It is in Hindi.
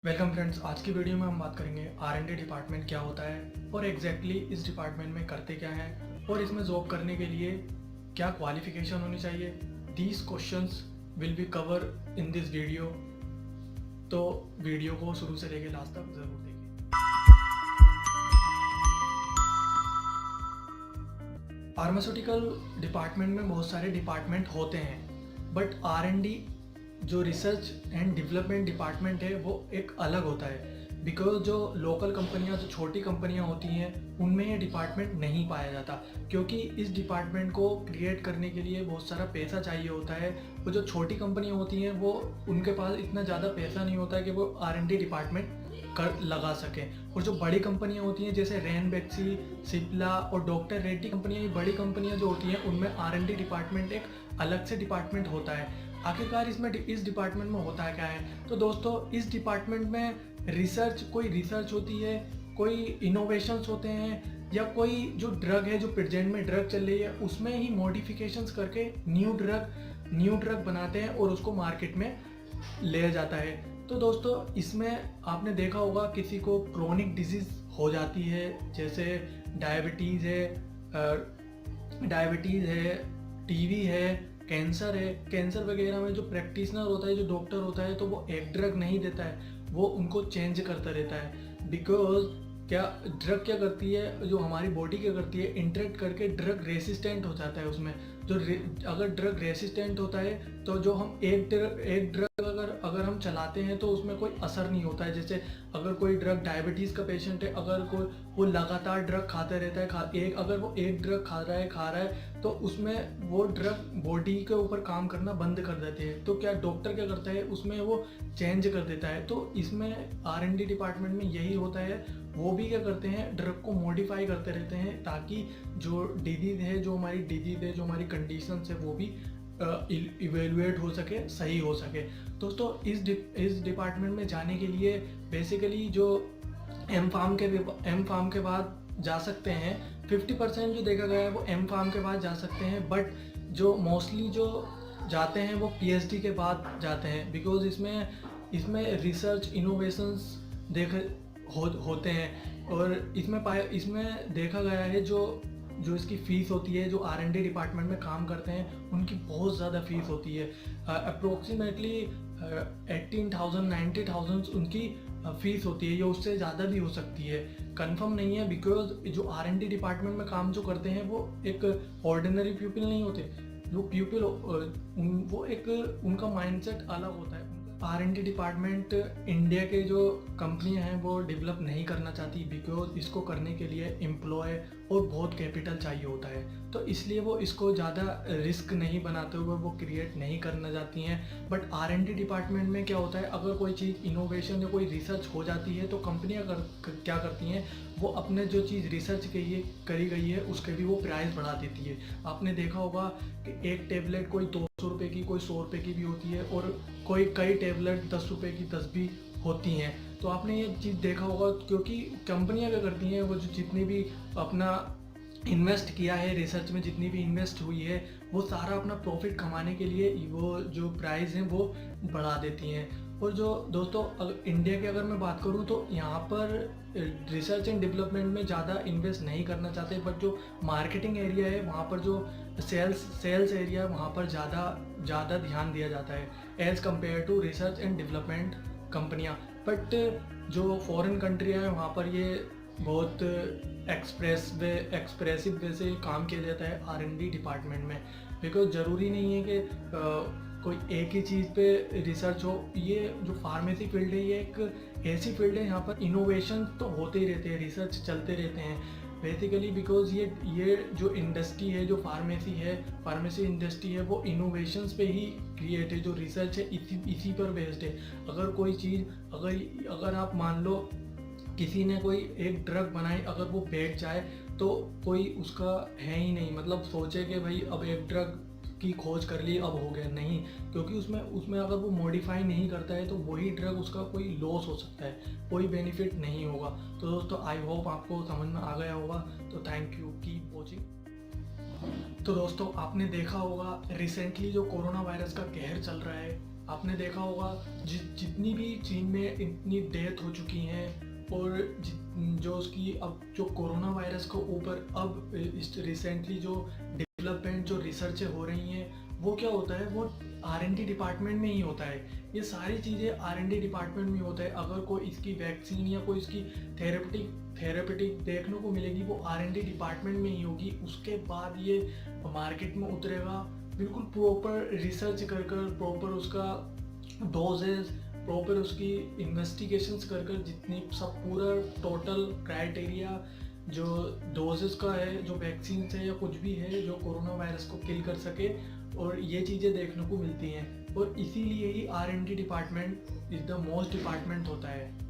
Welcome friends. आज की वीडियो में हम बात करेंगे आर&डी डिपार्टमेंट क्या होता है और एग्जैक्टली इस डिपार्टमेंट में करते क्या हैं और इसमें जॉब करने के लिए क्या क्वालिफिकेशन होनी चाहिए। These questions will be cover in this video, तो वीडियो को शुरू से लेकर लास्ट तक ज़रूर देखिए। फार्मास्यूटिकल डिपार्टमेंट में बहुत सारे डिपार्टमेंट होते हैं, बट आर&डी जो रिसर्च एंड डेवलपमेंट डिपार्टमेंट है वो एक अलग होता है। बिकॉज जो लोकल कंपनियां, जो छोटी कंपनियां होती हैं, उनमें ये डिपार्टमेंट नहीं पाया जाता, क्योंकि इस डिपार्टमेंट को क्रिएट करने के लिए बहुत सारा पैसा चाहिए होता है। वो जो छोटी कंपनियां होती हैं वो उनके पास इतना ज़्यादा पैसा नहीं होता है कि वो आर&डी डिपार्टमेंट कर लगा सकें। और जो बड़ी कंपनियां होती हैं जैसे रैनबैक्सी, सिप्ला और डॉक्टर रेड्डी कंपनियां, ये बड़ी कंपनियां जो होती हैं उनमें आर&डी डिपार्टमेंट एक अलग से डिपार्टमेंट होता है। आखिरकार इस डिपार्टमेंट में होता क्या है, तो दोस्तों इस डिपार्टमेंट में कोई रिसर्च होती है, कोई इनोवेशंस होते हैं, या कोई जो ड्रग है, जो प्रेजेंट में ड्रग चल रही है उसमें ही मॉडिफिकेशंस करके न्यू ड्रग बनाते हैं और उसको मार्केट में ले जाता है। तो दोस्तों इसमें आपने देखा होगा किसी को क्रोनिक डिजीज हो जाती है, जैसे डायबिटीज़ है, टीवी है, कैंसर है। कैंसर वगैरह में जो प्रैक्टिशनर होता है, जो डॉक्टर होता है, तो वो एक ड्रग नहीं देता है, वो उनको चेंज करता रहता है। बिकॉज ड्रग क्या करती है, जो हमारी बॉडी क्या करती है, इंटरेक्ट करके ड्रग रेसिस्टेंट हो जाता है उसमें। अगर ड्रग रेसिस्टेंट होता है तो जो हम एक ड्रग अगर हम चलाते हैं तो उसमें कोई असर नहीं होता है। जैसे अगर कोई ड्रग, डायबिटीज़ का पेशेंट है, अगर कोई वो लगातार ड्रग खाते रहता है, अगर वो एक ड्रग खा रहा है तो उसमें वो ड्रग बॉडी के ऊपर काम करना बंद कर देते हैं। तो क्या डॉक्टर क्या करता है, उसमें वो चेंज कर देता है। तो इसमें आर&डी डिपार्टमेंट में यही होता है। वो भी क्या करते हैं, ड्रग को मॉडिफाई करते रहते हैं ताकि जो डिजीज़ है, जो हमारी कंडीशन है, वो भी इवेलुएट हो सके, सही हो सके। दोस्तों इस डिपार्टमेंट में जाने के लिए बेसिकली जो एम फार्म के बाद जा सकते हैं। 50% जो देखा गया है वो एम फार्म के बाद जा सकते हैं, बट जो मोस्टली जो जाते हैं वो पीएचडी के बाद जाते हैं। बिकॉज इसमें रिसर्च इनोवेशंस होते हैं, और इसमें देखा गया है जो इसकी फ़ीस होती है, जो आर&डी डिपार्टमेंट में काम करते हैं उनकी बहुत ज़्यादा फ़ीस होती है। अप्रोक्सीमेटली 18,000 90,000 उनकी फ़ीस होती है, या उससे ज़्यादा भी हो सकती है, कंफर्म नहीं है। बिकॉज जो आर&डी डिपार्टमेंट में काम जो करते हैं वो एक ऑर्डिनरी पीपल नहीं होते। जो पीपल वो एक उनका माइंडसेट अलग होता है। आर&डी डिपार्टमेंट इंडिया के जो कंपनियां हैं वो डेवलप नहीं करना चाहती, बिकॉज इसको करने के लिए एम्प्लॉय और बहुत कैपिटल चाहिए होता है। तो इसलिए वो इसको ज़्यादा रिस्क नहीं बनाते हुए वो क्रिएट नहीं करना चाहती हैं। बट आर&डी डिपार्टमेंट में क्या होता है, अगर कोई चीज़ इनोवेशन या कोई रिसर्च हो जाती है तो कंपनियां क्या करती हैं, वो अपने जो चीज़ रिसर्च करी गई है उसके भी वो प्राइस बढ़ा देती है। आपने देखा होगा कि एक टेबलेट कोई 200 रुपये की, कोई 100 रुपये की भी होती है, और कई टेबलेट 10 रुपये की 10 भी होती हैं। तो आपने ये चीज़ देखा होगा, क्योंकि कंपनियां क्या करती हैं, वो जो जितनी भी अपना इन्वेस्ट किया है रिसर्च में, जितनी भी इन्वेस्ट हुई है, वो सारा अपना प्रॉफिट कमाने के लिए वो जो प्राइस हैं वो बढ़ा देती हैं। और जो दोस्तों इंडिया की अगर मैं बात करूं तो यहाँ पर रिसर्च एंड डेवलपमेंट में ज़्यादा इन्वेस्ट नहीं करना चाहते, बट जो मार्केटिंग एरिया है, वहाँ पर जो सेल्स एरिया है, वहाँ पर ज़्यादा ध्यान दिया जाता है as compare to research and development कंपनियाँ। बट जो फॉरेन कंट्री है वहाँ पर ये बहुत एक्सप्रेसिव वे से काम किया जाता है आर&डी डिपार्टमेंट में। बिकॉज ज़रूरी नहीं है कि कोई एक ही चीज़ पे रिसर्च हो। ये जो फार्मेसी फील्ड है ये एक ऐसी फील्ड है, यहाँ पर इनोवेशन तो होते ही रहते हैं, रिसर्च चलते रहते हैं बेसिकली। बिकॉज ये जो इंडस्ट्री है, जो फार्मेसी इंडस्ट्री है, वो इनोवेशंस पे ही क्रिएट है। जो रिसर्च है इसी पर बेस्ड है। अगर कोई चीज़ अगर आप मान लो किसी ने कोई एक ड्रग बनाई, अगर वो बैठ जाए तो कोई उसका है ही नहीं, मतलब सोचे कि भाई अब एक ड्रग की खोज कर ली, अब हो गया, नहीं। क्योंकि उसमें अगर वो मॉडिफाई नहीं करता है तो वही ड्रग, उसका कोई लॉस हो सकता है, कोई बेनिफिट नहीं होगा। तो दोस्तों आई होप आपको समझ में आ गया होगा। तो थैंक यू, कीप वॉचिंग। तो दोस्तों आपने देखा होगा रिसेंटली जो कोरोना वायरस का कहर चल रहा है, आपने देखा होगा जितनी भी चीन में इतनी डेथ हो चुकी हैं, और जो उसकी अब जो कोरोना वायरस के ऊपर अब रिसेंटली जो डेवलपमेंट जो रिसर्चें हो रही हैं, वो क्या होता है, वो R&D डिपार्टमेंट में ही होता है। ये सारी चीज़ें R&D डिपार्टमेंट में होता है। अगर कोई इसकी वैक्सीन या कोई इसकी थेरेपेटिक देखने को मिलेगी, वो R&D डिपार्टमेंट में ही होगी। उसके बाद ये मार्केट में उतरेगा, बिल्कुल प्रॉपर रिसर्च कर प्रॉपर उसका डोजेस, प्रॉपर उसकी इन्वेस्टिगेशंस कर जितनी सब पूरा टोटल क्राइटेरिया जो डोजेस का है, जो वैक्सीन है या कुछ भी है जो कोरोना वायरस को किल कर सके, और ये चीज़ें देखने को मिलती हैं। और इसीलिए ही R&D department is the most department होता है।